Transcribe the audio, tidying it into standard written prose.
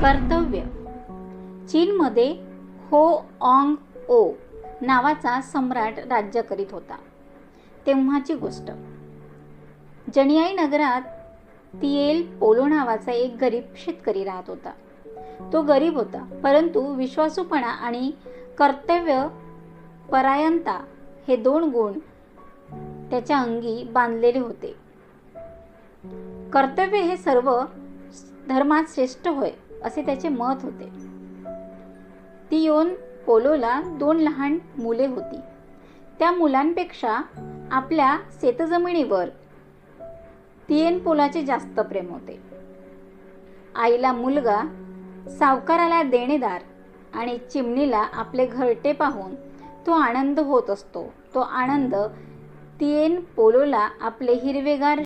कर्तव्य. चीनमध्ये हो ऑंग ओ नावाचा सम्राट राज्य करीत होता. तेव्हाची गोष्ट. जनियाई नगरात तिएल पोलो नावाचा एक गरीब शेतकरी राहत होता. तो गरीब होता, परंतु विश्वासूपणा आणि कर्तव्य परायणता हे 2 गुण त्याच्या अंगी बांधलेले होते. कर्तव्य हे सर्व धर्मात श्रेष्ठ होय असे त्याचे मत होते. तिएल पोलोला 2 लहान मुले होती. त्या मुलांपेक्षा आपल्या शेतजमिनीवर तिएल पोलोचे जास्त प्रेम होते. आईला मुलगा, सावकाराला देणेदार आणि चिमणीला आपले घरटे पाहून तो आनंद होत असतो. तो आनंद तिएल पोलोला आपले हिरवेगार